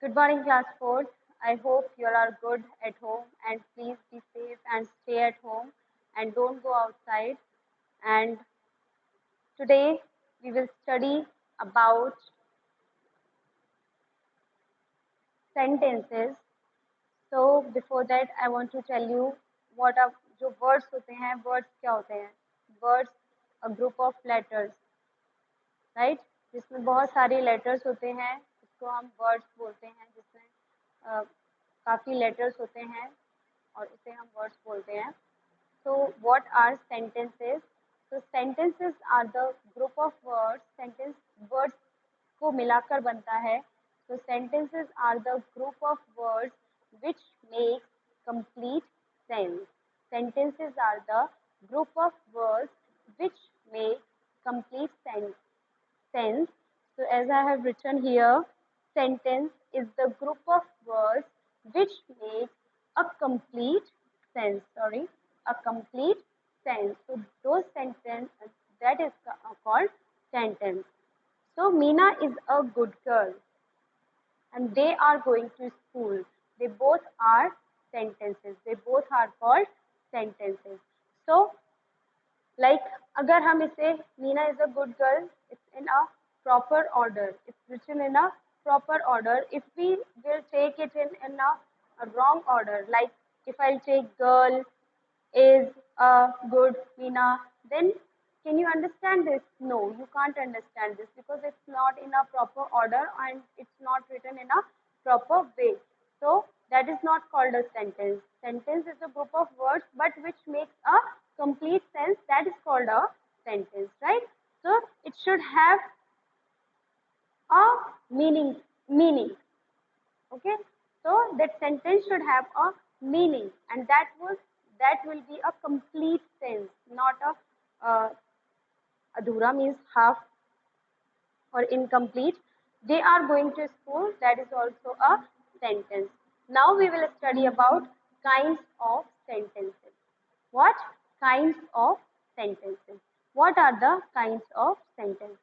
Good morning, class 4. I hope you all are good at home and please be safe and stay at home and don't go outside. And today we will study about sentences. So before that, I want to tell you what are जो words होते हैं, words क्या होते हैं? Words, a group of letters, right? जिसमें बहुत सारे letters होते हैं, इसको हम words बोलते हैं, जिसमें काफ़ी letters होते हैं और उसे हम words बोलते हैं. So what are sentences? So sentences are the group of words. Sentence words को मिलाकर बनता है. So sentences are the group of words which make complete sense. Sentences are the group of words which make complete sense. So as I have written here, sentence is the group of words which make a complete sense. A complete sense. So those sentence that is called sentence. So Meena is a good girl and they are going to school. They both are sentences. They both are called sentences. So like अगर हम इसे Meena is a good girl, it's in a proper order. It's written in a proper order. If we will take it in a wrong order, like if I'll take girl is a good Meena, then can you understand this? No, you can't understand this because it's not in a proper order and it's not written in a proper way. So that is not called a sentence. Sentence is a group of words but which makes a complete sense. That is called a sentence, right? So it should have a meaning. Okay, so that sentence should have a meaning and that will be a complete sense, not a adhura means half or incomplete. They are going to school, that is also a sentence. Now we will study about kinds of sentences. What kinds of sentences? What are the kinds of sentences?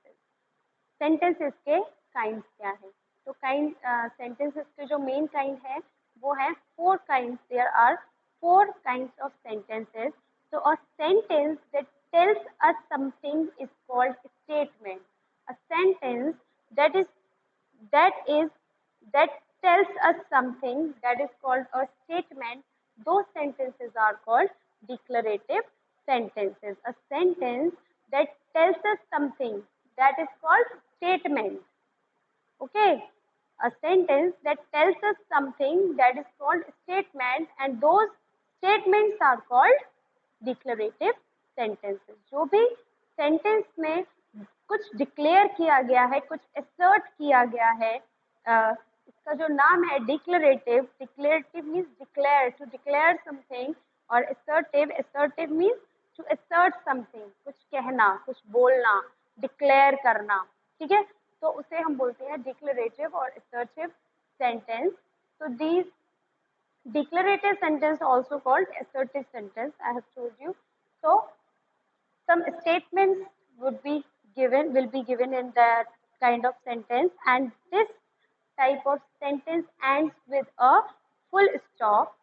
Sentences के kinds क्या है? तो kind sentences के जो main kind है वो है 4 kinds. There are 4 kinds of sentences. So a sentence that tells us something is called statement. A sentence that tells us something, that is called a statement. Those sentences are called declarative sentences. A sentence that tells us something, that is called statement. Okay, a sentence that tells us something, that is called statement, and those statements are called declarative sentences. जो भी sentence में कुछ declare किया गया है, कुछ assert किया गया है, इसका जो नाम है declarative. Declarative means declare, to declare something, और assertive means to assert something, कुछ कहना, कुछ बोलना, declare करना. ठीक है, तो उसे हम बोलते हैं declarative और assertive sentence. So these declarative sentence also called assertive sentence, I have told you. So some statements will be given in that kind of sentence, and this type of sentence ends with a full stop.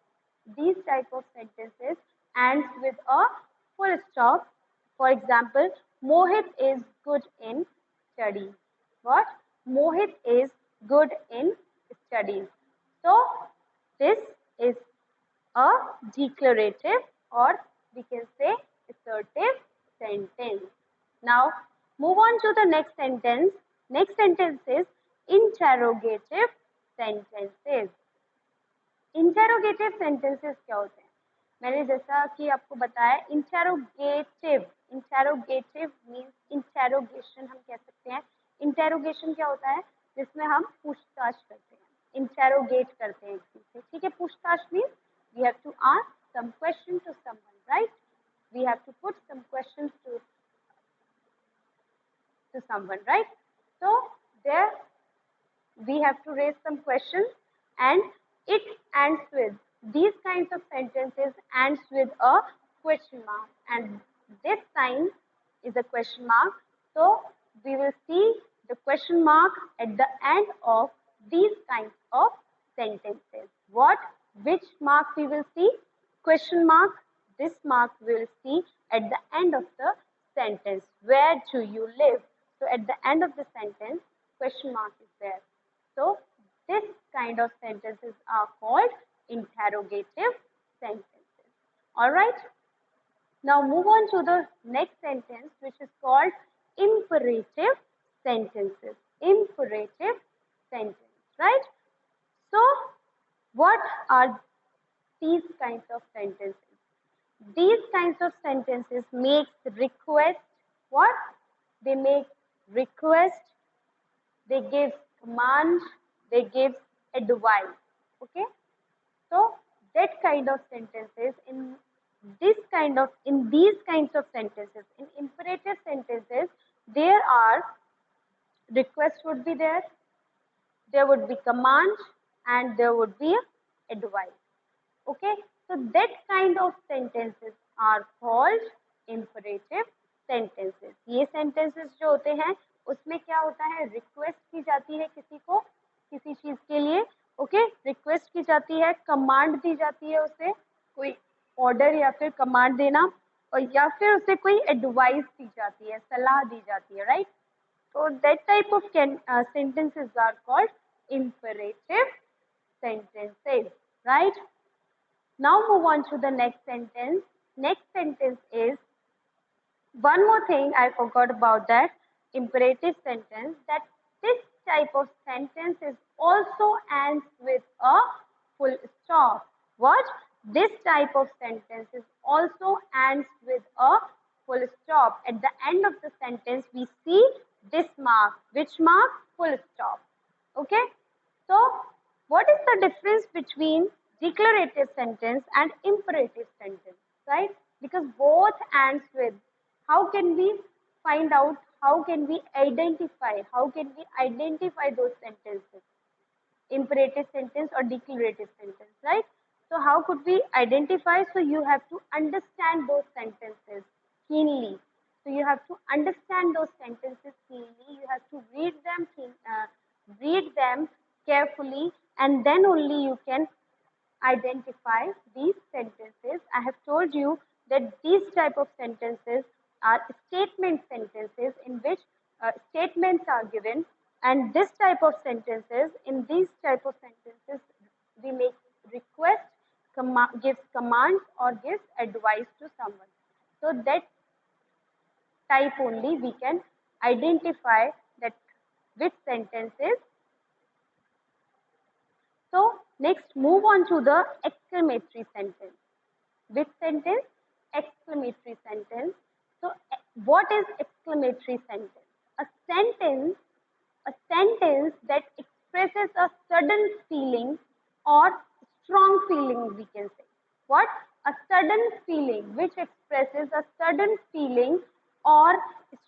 These type of sentences ends with a full stop. For example, Mohit is good in study. What? Mohit is good in studies. So this is a declarative, or we can say assertive sentence. Now move on to the next sentence. Next sentence is interrogative sentences. Interrogative sentences क्या होते हैं? मैंने जैसा कि आपको बताया, interrogative means interrogation हम कह सकते हैं. Interrogation क्या होता है? जिसमें हम पूछताछ करते हैं, interrogate करते हैं किसी से. ठीक है, पूछताछ means we have to ask some question to someone, right? We have to put some questions to someone, right? So there we have to raise some questions, and it ends with, these kinds of sentences ends with a question mark, and this sign is a question mark. So we will see the question mark at the end of these kinds of sentences. What? Which mark we will see? Question mark. This mark we will see at the end of the sentence. Where do you live? So at the end of the sentence, question mark is there. So this kind of sentences are called interrogative sentences. All right. Now move on to the next sentence, which is called imperative sentences. Imperative sentence, right? So what are these kinds of sentences? These kinds of sentences make request. What? They make request, they give command, they give advice. Okay? So that kind of sentences in these kinds of sentences, in imperative sentences, there are request would be there would be command, and there would be advice. Okay, so that kind of sentences are called imperative sentences. ये sentences जो होते हैं उसमें क्या होता है, request की जाती है किसी को किसी चीज के लिए. ओके, रिक्वेस्ट की जाती है, कमांड दी जाती है उसे कोई ऑर्डर या फिर कमांड देना, और या फिर उसे कोई एडवाइस दी जाती है, सलाह दी जाती है, right. So that type of sentences are called imperative sentences, right? Now move on to the next sentence. Next sentence is, one more thing I forgot about that imperative sentence, that this type of sentence is also ends with a full stop. What? This type of sentence is also ends with a full stop. At the end of the sentence, we see this mark. Which mark? Full stop. Okay? So, what is the difference between declarative sentence and imperative sentence, right? Because both ends with, how can we find out, how can we identify those sentences, imperative sentence or declarative sentence, right? So how could we identify? So you have to understand those sentences keenly. So you have to understand those sentences keenly. You have to read them carefully, and then only you can identify these sentences. I have told you that these type of sentences are statement sentences in which statements are given, and this type of sentences, in these type of sentences, we make request, gives commands or gives advice to someone. So that type only we can identify that which sentences. So next move on to the exclamatory sentence. Which sentence? Exclamatory sentence. So what is exclamatory sentence? A sentence that expresses a sudden feeling or strong feeling, we can say. What? A sudden feeling which expresses a sudden feeling or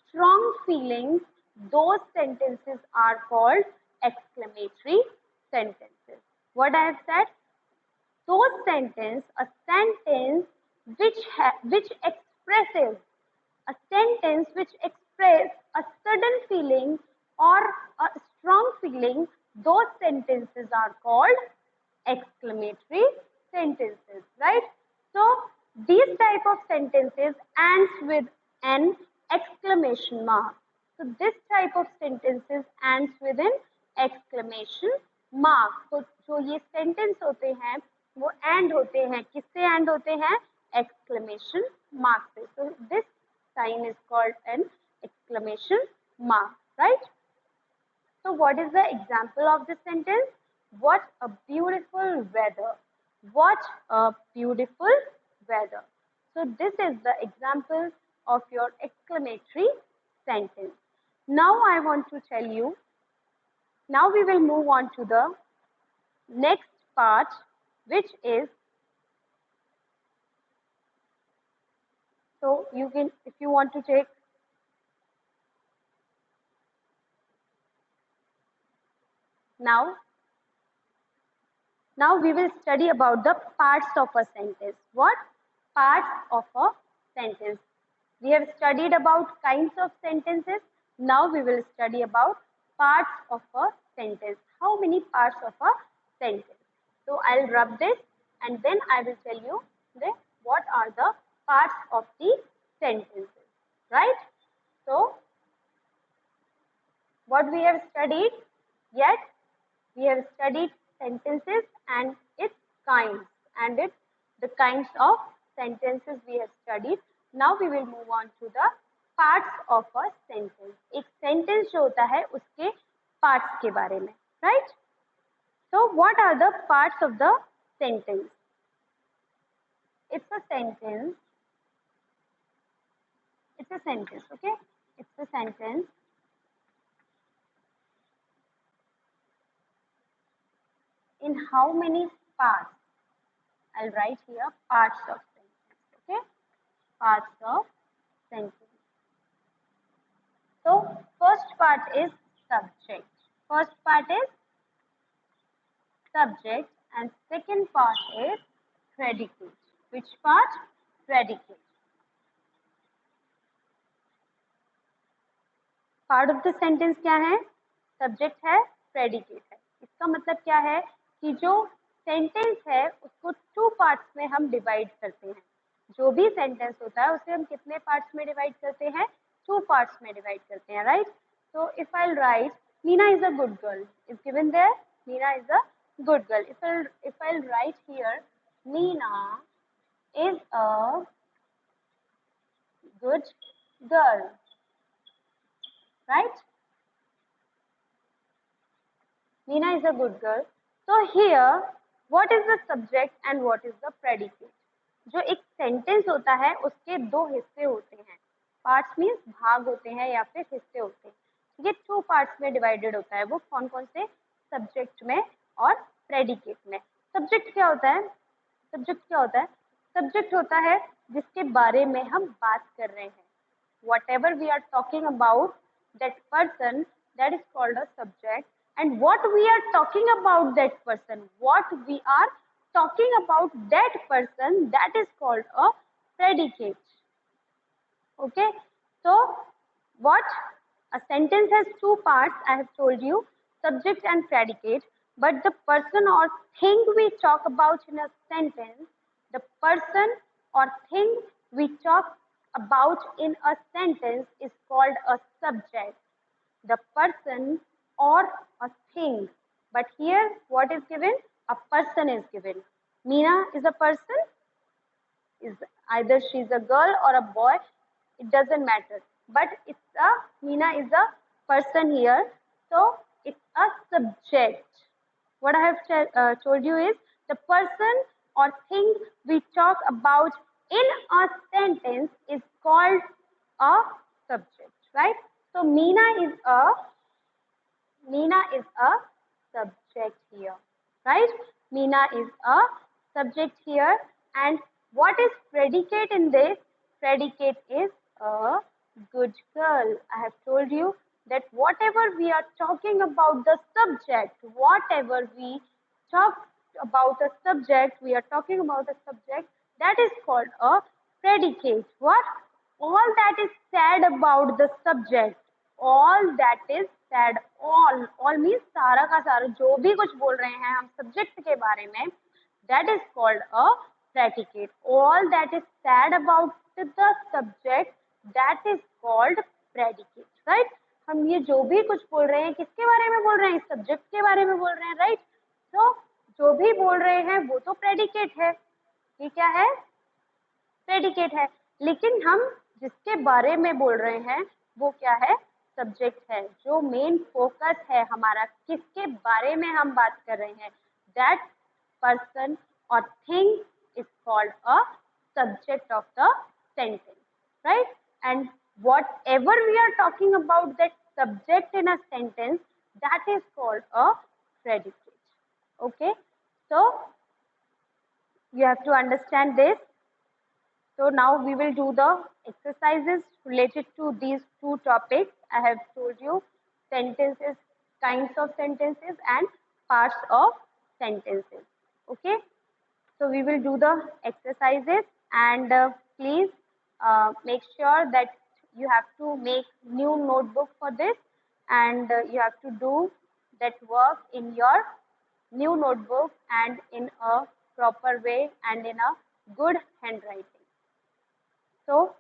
strong feelings. Those sentences are called exclamatory sentences. What I have said? Those sentence, a sentence which expresses a sudden feeling or a strong feeling, those sentences are called exclamatory sentences, right? So these type of sentences ends with an exclamation mark. So this type of sentences ends with an exclamation mark. तो जो ये sentence होते हैं वो end होते हैं, किससे end होते हैं? Exclamation mark से. So this sign is called an exclamation mark, right? So what is the example of this sentence? What a beautiful weather. What a beautiful weather. So this is the example of your exclamatory sentence. Now I want to tell you, now we will move on to the next part, which is, so you can, if you want to take, now we will study about the parts of a sentence. What? Parts of a sentence. We have studied about kinds of sentences. Now we will study about parts of a sentence. how many parts of a sentence. So I'll rub this and then I will tell you what are the parts of the sentences, right? So what we have studied yet? We have studied sentences and its kinds and the kinds of sentences we have studied. Now we will move on to the parts of a sentence. एक sentence जो होता है उसके parts के बारे में, right? So what are the parts of the sentence? It's a sentence. It's a sentence, okay? It's a sentence. In how many parts? I'll write here parts of sentence, okay? Parts of sentence. So first part is subject. First part is subject and second part is predicate. Which part? Predicate. Part of the sentence क्या है? Subject है, predicate है. इसका मतलब क्या है कि जो sentence है उसको two parts में हम divide करते हैं. जो भी sentence होता है उसे हम कितने parts में divide करते हैं? Two parts में divide करते हैं, right? So if I'll write Meena is a good girl, is given there. Meena is a good girl. If I'll write here Meena is a good girl, right? Meena is a good girl. So here, what is the subject and what is the predicate? जो एक sentence होता है उसके दो हिस्से होते हैं. Parts means भाग होते हैं या फिर हिस्से होते हैं. ये two parts में divided होता है. वो कौन कौन से? Subject में और predicate में. Subject क्या होता है? Subject क्या होता है? Subject होता है जिसके बारे में हम बात कर रहे हैं. Whatever we are talking about that person, that is called a subject. And what we are talking about that person, what we are talking about that person, that is called a predicate. Okay, so what? A sentence has two parts, I have told you, subject and predicate. But the person or thing we talk about in a sentence, the person or thing we talk about in a sentence is called a subject. The person or a thing. But here what is given? A person is given. Meena is a person. Is either she is a girl or a boy. It doesn't matter. But Meena is a person here. So it's a subject. What I have told you is the person or thing we talk about in a sentence is called a subject, right? So Meena is a subject here, right? Meena is a subject here. And what is predicate in this? Predicate is a good girl. I have told you that whatever we are talking about the subject, whatever we talk about a subject, we are talking about a subject, that is called a predicate. What? All that is said about the subject, all that is said, all means सारा का सारा जो भी कुछ बोल रहे हैं हम subject के बारे में, that is called a predicate. All that is said about the subject, that is called predicate, right? हम ये जो भी कुछ बोल रहे हैं किसके बारे में बोल रहे हैं? सब्जेक्ट के बारे में बोल रहे हैं, राइट? तो जो भी बोल रहे हैं वो तो प्रेडिकेट है. ये क्या है? प्रेडिकेट है. लेकिन हम जिसके बारे में बोल रहे हैं वो क्या है? सब्जेक्ट है. जो मेन फोकस है हमारा, किसके बारे में हम बात कर रहे हैं, दैट पर्सन और thing is called a subject of the sentence, right? And whatever we are talking about that subject in a sentence, that is called a predicate. Okay, so you have to understand this. So now we will do the exercises related to these two topics. I have told you sentences, kinds of sentences and parts of sentences. Okay, so we will do the exercises, and please make sure that you have to make new notebook for this, and you have to do that work in your new notebook and in a proper way and in a good handwriting. So